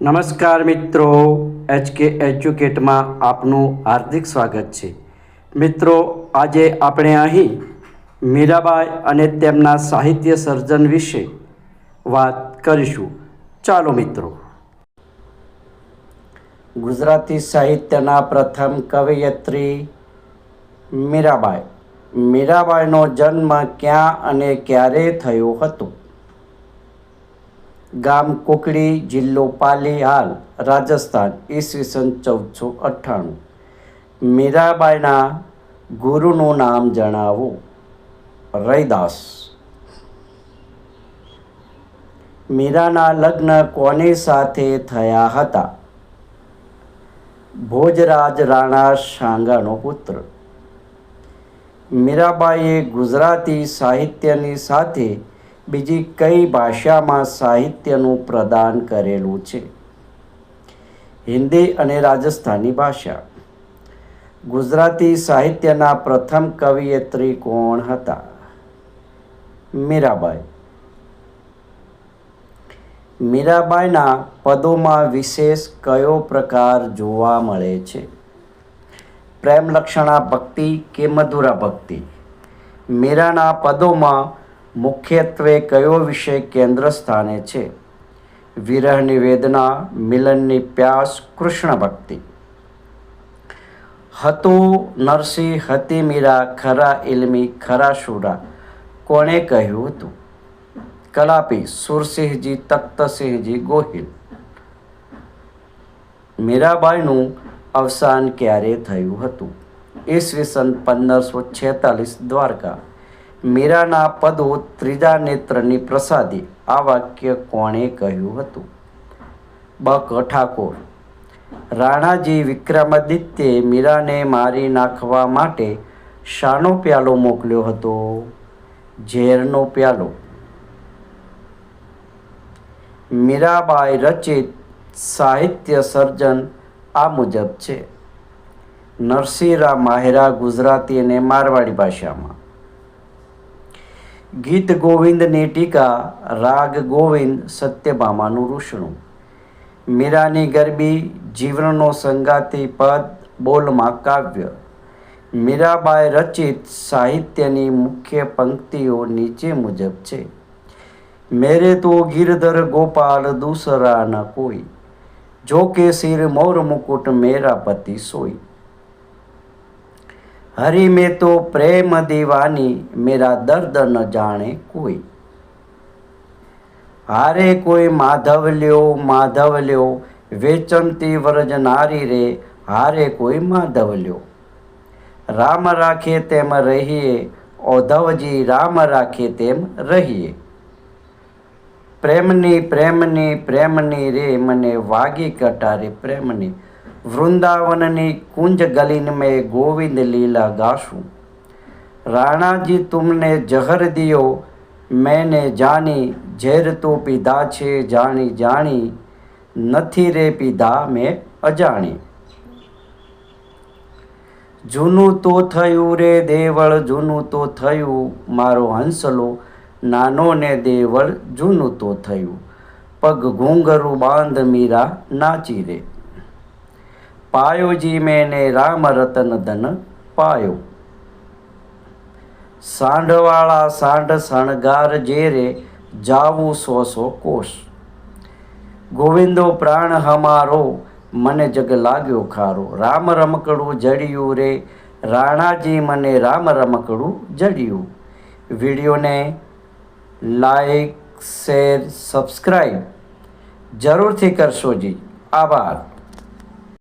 નમસ્કાર મિત્રો, HK એજ્યુકેટમાં આપનું હાર્દિક સ્વાગત છે. મિત્રો, આજે આપણે અહીં મીરાબાઈ અને તેમના સાહિત્ય સર્જન વિશે વાત કરીશું. ચાલો મિત્રો. ગુજરાતી સાહિત્યના પ્રથમ કવયિત્રી મીરાબાઈ. મીરાબાઈનો જન્મ ક્યાં અને ક્યારે થયો હતો? ગામ કુકડી, જિલ્લો પાલી, હાલ રાજસ્થાન, ઈસવીસન 1498. મીરાબાઈના ગુરુનું નામ જણાવો. રૈદાસ. મીરાના લગ્ન કોની સાથે થયા હતા? ભોજરાજ રાણા સાંગાનો પુત્ર. મીરાબાઈએ ગુજરાતી સાહિત્યની સાથે બીજી કઈ ભાષામાં સાહિત્યનું પ્રદાન કરેલું છે? હિન્દી અને રાજસ્થાની ભાષા. ગુજરાતી સાહિત્યના પ્રથમ કવયિત્રી કોણ હતા? મીરાબાઈ. મીરાબાઈના પદોમાં વિશેષ કયો પ્રકાર જોવા મળે છે? પ્રેમલક્ષણા ભક્તિ કે મધુરા ભક્તિ? મીરાના પદોમાં મુખ્યત્વે કયો વિષય કેન્દ્ર સ્થાને છે? વિરહની વેદના, મિલનની પ્યાસ, કૃષ્ણ ભક્તિ? હતું નરસિંહ, હતી મીરા, ખરા ઇલમી, ખરા શુરા, કોણે કહ્યું હતું? કલાપી, સુરસિંહજી, તખ્તસિંહજી ગોહિલ. મીરાબાઈનું અવસાન ક્યારે થયું હતું? ઈસવીસન 1546, દ્વારકા. મીરાના પદો ત્રીજા નેત્રની પ્રસાદી, આ વાક્ય કોણે કહ્યું હતું? બક ઠાકોર. રાણાજી વિક્રમાદિત્યે મીરાને મારી નાખવા માટે શાનો પ્યાલો મોકલ્યો હતો? ઝેરનો પ્યાલો. મીરાબાઈ રચિત સાહિત્ય સર્જન આ મુજબ છે. નરસિંહરાવ માહેરા, ગુજરાતી અને મારવાડી ભાષામાં. ગીત ગોવિંદની ટીકા, રાગ ગોવિંદ, સત્યભામાનું રૂષણું. મીરાની ગરબી, જીવનનો સંગાતી પદ, બોલમાં કાવ્ય. મીરાબાઈ રચિત સાહિત્યની મુખ્ય પંક્તિઓ નીચે મુજબ છે. મેરે તો ગિરધર ગોપાલ દૂસરા ન કોઈ, જો કે સિર મોર મુકુટ મેરા પતિ સોઈ. હરી में तो प्रेम दीवानी, मेरा दर्द न जाने कोई. हारे कोई माधव ल्यो, वेचनती व्रज नारी रे, हारे कोई माधव ल्यो. राम राखे तेम रहिए, औधवजी राम राखे तेम रहिए. प्रेमनी प्रेमनी प्रेमनी रे, મને વાગી કટારે પ્રેમની. वृंदावननी कुंज गलीन में गोविंद लीला गाशूं. राणा जी तुमने जहर दियो, मैंने जानी, झेर तो पीधा छे जानी जानी, नथी रे पीधा मैं अजाणी. जूनू तो थयू रे देवल, जूनू तो थयू, मारो हंसलो नानो ने देवल, जूनू तो थयू. पग घूंघरू बांध मीरा नाची रे. पायो जी मैंने राम रतन धन पायो. सांडवाला सांड शणगार जेरे, जावू 100 कोस. गोविंदो प्राण हमारो, मने जग लाग्यो खारो. राम रमकड़ू जड़ियू रे, राणाजी मने राम रमकड़ू जड़ियू. वीडियो ने लाइक, शेर, सब्सक्राइब जरूर थी करशो जी. आभार.